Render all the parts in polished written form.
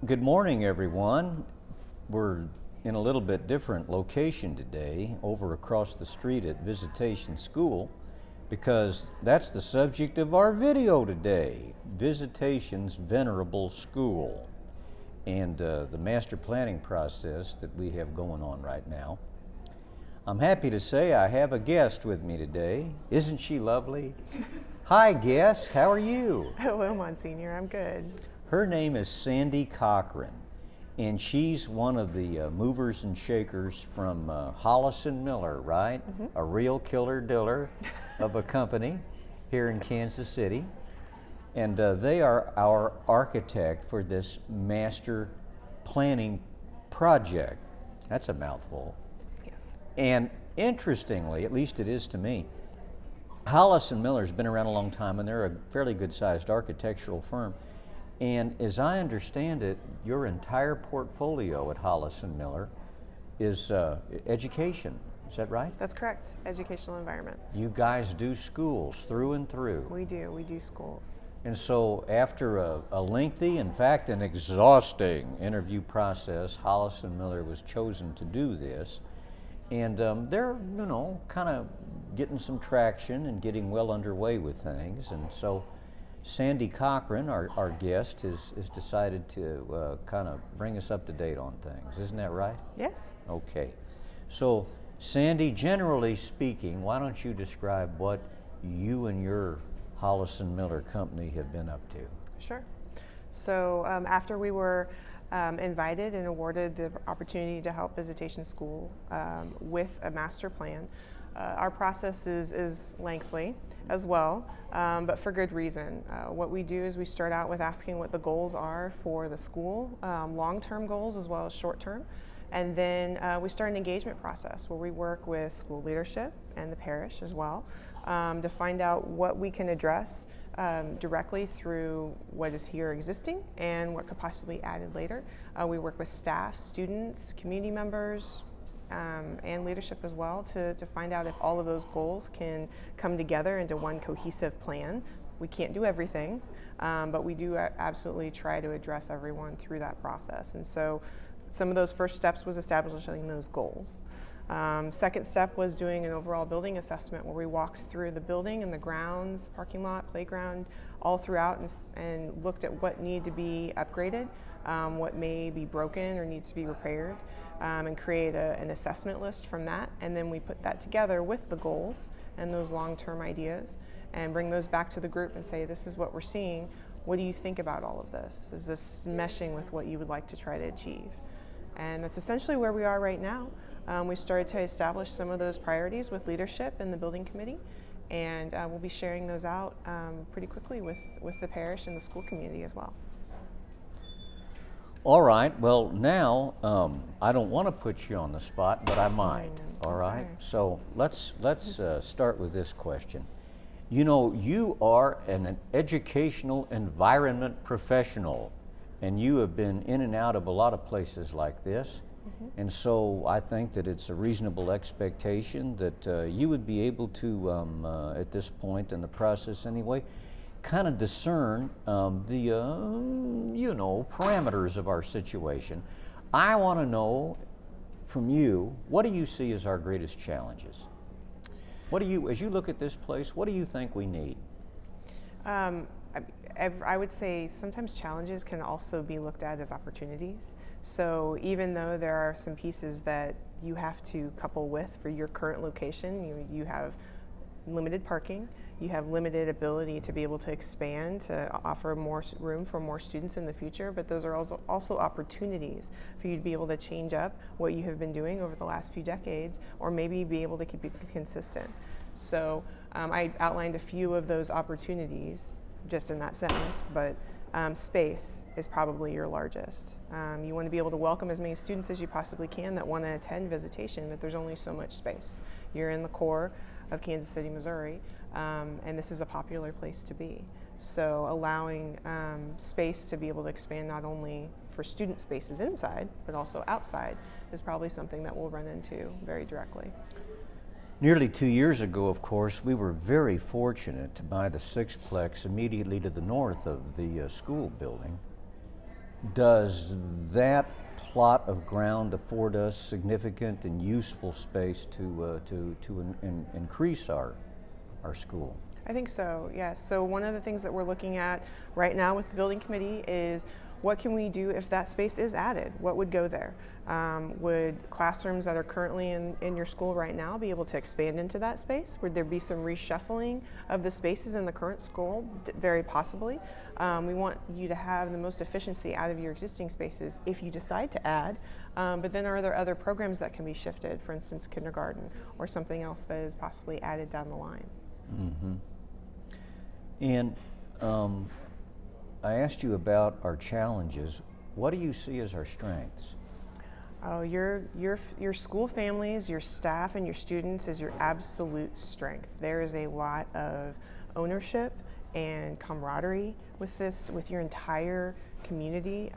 Good morning, everyone. We're in a little bit different location today, over across the street at Visitation School, because that's the subject of our video today, Visitation's Venerable School, and the master planning process that we have going on right now. I'm happy to say I have a guest with me today. Isn't she lovely? Hi, guest. How are you? Hello, Monsignor. I'm good. Her name is Sandy Cochran, and she's one of the movers and shakers from Hollis and Miller, right? Mm-hmm. A real killer diller of a company here in Kansas City. And they are our architect for this master planning project. That's a mouthful. Yes. And interestingly, at least it is to me, Hollis and Miller's been around a long time, and they're a fairly good-sized architectural firm. And as I understand it, your entire portfolio at Hollis and Miller is education. Is that right? That's correct. Educational environments. You guys do schools through and through. We do. We do schools. And so after a lengthy, in fact, an exhausting interview process, Hollis and Miller was chosen to do this. And they're, kind of getting some traction and getting well underway with things. And so Sandy Cochran, our guest, has decided to kind of bring us up to date on things. Isn't that right? Yes. Okay. So, Sandy, generally speaking, why don't you describe what you and your Hollis and Miller company have been up to? Sure. So after we were invited and awarded the opportunity to help Visitation School with a master plan, our process is lengthy as well, but for good reason. What we do is we start out with asking what the goals are for the school, long-term goals as well as short-term, and then we start an engagement process where we work with school leadership and the parish as well to find out what we can address directly through what is here existing and what could possibly be added later. We work with staff, students, community members, and leadership as well to find out if all of those goals can come together into one cohesive plan. We can't do everything, but we do absolutely try to address everyone through that process. And so some of those first steps was establishing those goals. Second step was doing an overall building assessment where we walked through the building and the grounds, parking lot, playground, all throughout and looked at what needed to be upgraded, what may be broken or needs to be repaired, and create an assessment list from that. And then we put that together with the goals and those long-term ideas and bring those back to the group and say, this is what we're seeing. What do you think about all of this? Is this meshing with what you would like to try to achieve? And that's essentially where we are right now. We started to establish some of those priorities with leadership and the building committee, and we'll be sharing those out pretty quickly with the parish and the school community as well. All right. Well, now I don't want to put you on the spot, but I might. All right. Okay. So let's start with this question. You are an educational environment professional, and you have been in and out of a lot of places like this. Mm-hmm. And so I think that it's a reasonable expectation that you would be able to, at this point in the process anyway, kind of discern the parameters of our situation. I want to know from you, what do you see as our greatest challenges? As you look at this place, what do you think we need? I would say sometimes challenges can also be looked at as opportunities. So even though there are some pieces that you have to couple with for your current location, you have limited parking, you have limited ability to be able to expand, to offer more room for more students in the future, but those are also opportunities for you to be able to change up what you have been doing over the last few decades, or maybe be able to keep it consistent. So I outlined a few of those opportunities just in that sentence, but space is probably your largest. You want to be able to welcome as many students as you possibly can that want to attend visitation, but there's only so much space. You're in the core of Kansas City, Missouri, and this is a popular place to be. So allowing space to be able to expand not only for student spaces inside, but also outside is probably something that we'll run into very directly. Nearly 2 years ago, of course, we were very fortunate to buy the sixplex immediately to the north of the school building. Does that plot of ground afford us significant and useful space to increase our school? I think so, yes. So one of the things that we're looking at right now with the building committee is what can we do if that space is added? What would go there? Would classrooms that are currently in your school right now be able to expand into that space? Would there be some reshuffling of the spaces in the current school? Very possibly. We want you to have the most efficiency out of your existing spaces if you decide to add. But then are there other programs that can be shifted, for instance, kindergarten or something else that is possibly added down the line? Mm-hmm. And I asked you about our challenges. What do you see as our strengths? Oh, your school families, your staff, and your students is your absolute strength. There is a lot of ownership and camaraderie with your entire community.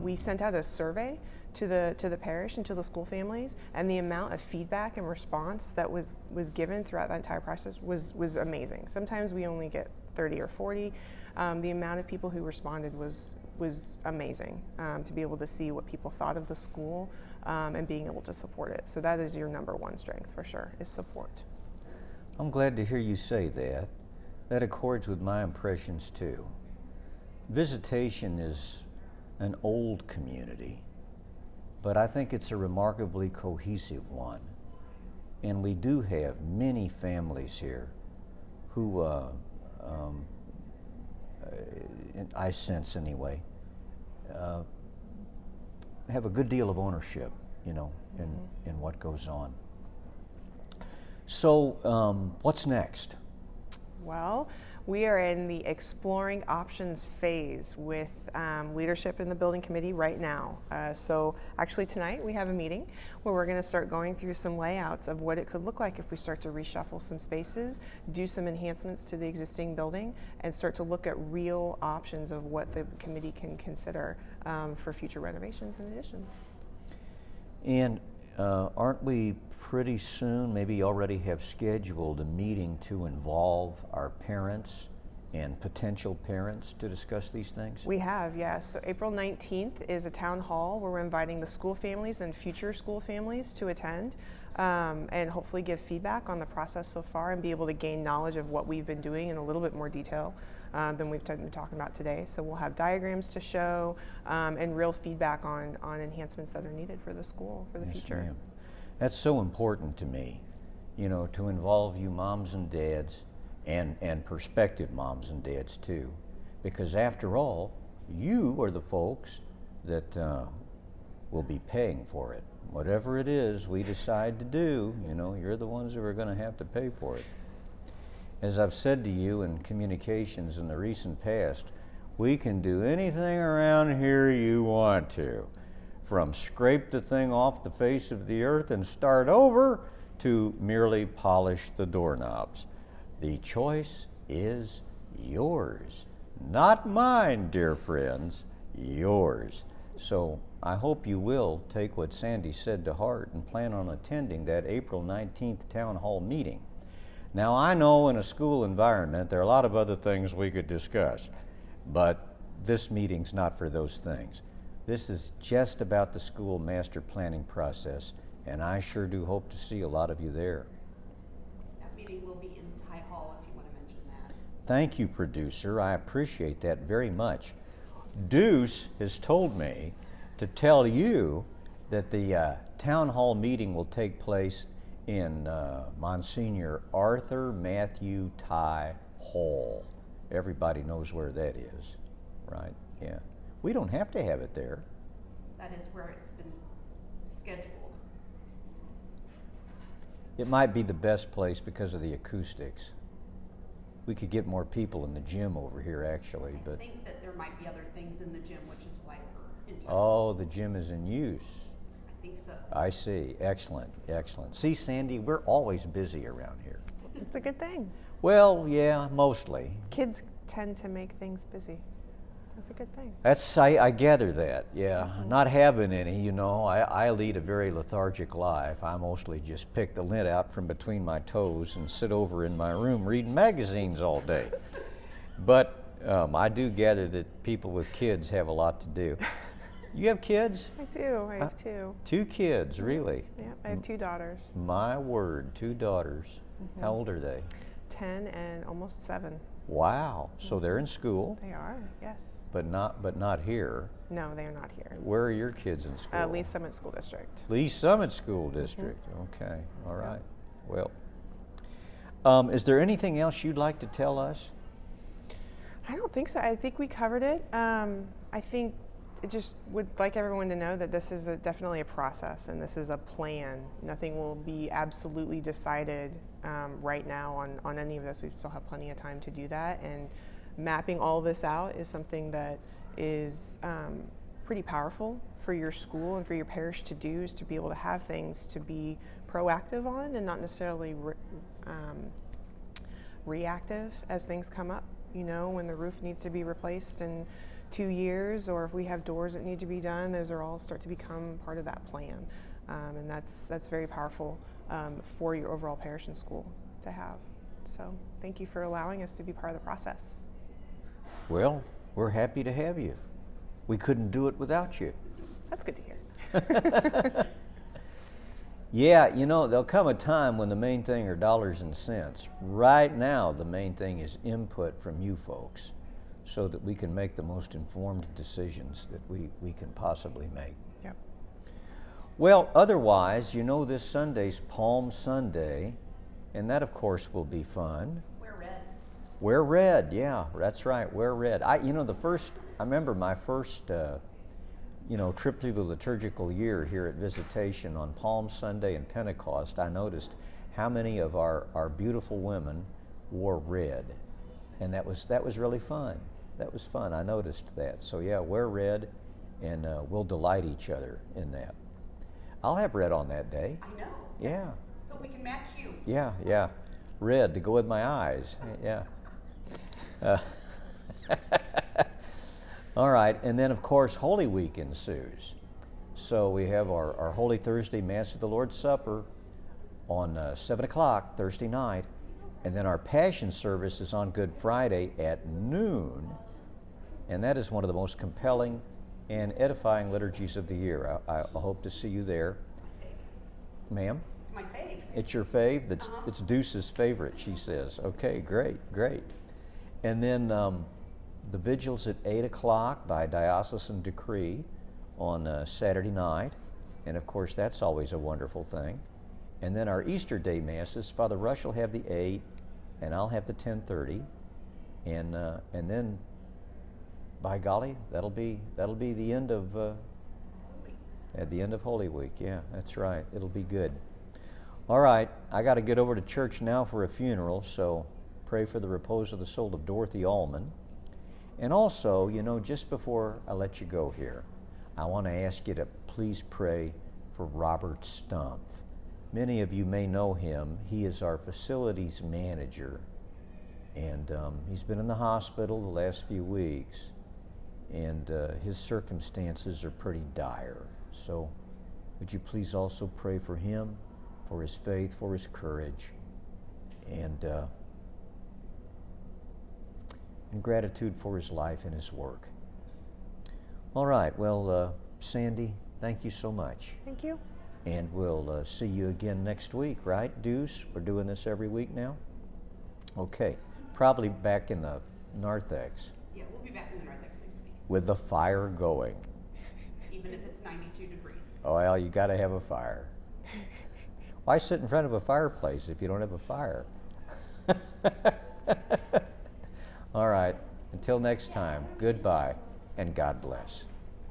We sent out a survey to the parish and to the school families, and the amount of feedback and response that was given throughout that entire process was amazing. Sometimes we only get 30 or 40. The amount of people who responded was amazing, to be able to see what people thought of the school and being able to support it. So that is your number one strength for sure, is support. I'm glad to hear you say that. That accords with my impressions too. Visitation is an old community, but I think it's a remarkably cohesive one. And we do have many families here who, I sense anyway, have a good deal of ownership, in what goes on. So, what's next? Well, we are in the exploring options phase with leadership in the building committee right now. So actually tonight we have a meeting where we're going to start going through some layouts of what it could look like if we start to reshuffle some spaces, do some enhancements to the existing building, and start to look at real options of what the committee can consider for future renovations and additions. And aren't we pretty soon, maybe already have scheduled a meeting to involve our parents and potential parents to discuss these things? We have, yes. So April 19th is a town hall where we're inviting the school families and future school families to attend and hopefully give feedback on the process so far and be able to gain knowledge of what we've been doing in a little bit more detail than we've been talking about today. So we'll have diagrams to show and real feedback on enhancements that are needed for the school for the future. Ma'am. That's so important to me, to involve you moms and dads and prospective moms and dads too, because after all, you are the folks that will be paying for it. Whatever it is we decide to do, you're the ones who are going to have to pay for it. As I've said to you in communications in the recent past, we can do anything around here you want to. From scrape the thing off the face of the earth and start over to merely polish the doorknobs. The choice is yours. Not mine, dear friends, yours. So I hope you will take what Sandy said to heart and plan on attending that April 19th town hall meeting. Now I know in a school environment there are a lot of other things we could discuss, but this meeting's not for those things. This is just about the school master planning process, and I sure do hope to see a lot of you there. That meeting will be in Ty Hall if you want to mention that. Thank you, producer. I appreciate that very much. Deuce has told me to tell you that the town hall meeting will take place in Monsignor Arthur Matthew Ty Hall. Everybody knows where that is, right? Yeah. We don't have to have it there. That is where it's been scheduled. It might be the best place because of the acoustics. We could get more people in the gym over here, actually, but... I think that there might be other things in the gym, which is why we're in town. Oh, the gym is in use. I think so. I see. Excellent, excellent. See, Sandy, we're always busy around here. It's a good thing. Well, yeah, mostly. Kids tend to make things busy. That's a good thing. I gather that, yeah. Not having any, I lead a very lethargic life. I mostly just pick the lint out from between my toes and sit over in my room reading magazines all day. But I do gather that people with kids have a lot to do. You have kids? I do. I have two. 2 kids, really? Yeah, I have 2 daughters, My word, 2 daughters. How old are they? 10 and almost 7. Wow. So they're in school, They are, yes. but not here. No, they are not here. Where are your kids in school? Lee Summit School District. Lee Summit School District. Okay. All right. Well, is there anything else you'd like to tell us? I don't think so. I think we covered it. I think I just would like everyone to know that this is definitely a process and this is a plan. Nothing will be absolutely decided right now on any of this. We still have plenty of time to do that. And mapping all this out is something that is pretty powerful for your school and for your parish to do, is to be able to have things to be proactive on and not necessarily reactive as things come up. You know, when the roof needs to be replaced in 2 years, or if we have doors that need to be done, those are all start to become part of that plan. And that's very powerful for your overall parish and school to have. So thank you for allowing us to be part of the process. Well, we're happy to have you. We couldn't do it without you. That's good to hear. Yeah, you know, there'll come a time when the main thing are dollars and cents. Right now, the main thing is input from you folks so that we can make the most informed decisions that we can possibly make. Yep. Well, otherwise, you know, this Sunday's Palm Sunday, and that, of course, will be fun. Wear red. Wear red, yeah, that's right, wear red. I remember my first trip through the liturgical year here at Visitation on Palm Sunday and Pentecost. I noticed how many of our beautiful women wore red, and that was really fun. That was fun. I noticed that. So yeah, wear red, and we'll delight each other in that. I'll have red on that day. I know. Yeah. So we can match you. Yeah. Red to go with my eyes. Yeah. All right, and then of course Holy Week ensues. So we have our Holy Thursday Mass of the Lord's Supper on 7 o'clock Thursday night, and then our Passion Service is on Good Friday at noon, and that is one of the most compelling and edifying liturgies of the year. I hope to see you there. Ma'am? It's my fave. It's your fave? It's Deuce's favorite, she says. Okay, great. And then the vigil's at 8 o'clock by diocesan decree on Saturday night. And of course, that's always a wonderful thing. And then our Easter Day Masses, Father Rush will have the 8, and I'll have the 10:30. And then, by golly, that'll be the end of at the end of Holy Week. Yeah, that's right. It'll be good. All right, I got to get over to church now for a funeral, so pray for the repose of the soul of Dorothy Allman. And also, you know, just before I let you go here, I want to ask you to please pray for Robert Stumpf. Many of you may know him. He is our facilities manager, and he's been in the hospital the last few weeks, and his circumstances are pretty dire. So would you please also pray for him, for his faith, for his courage, and in gratitude for his life and his work. All right, well, Sandy, thank you so much. Thank you. And we'll see you again next week, right, Deuce? We're doing this every week now? Okay, probably back in the narthex. Yeah, we'll be back in the narthex next week, With the fire going. even if it's 92 degrees. Oh, well, you got to have a fire. Why sit in front of a fireplace if you don't have a fire? All right, until next time, goodbye and God bless.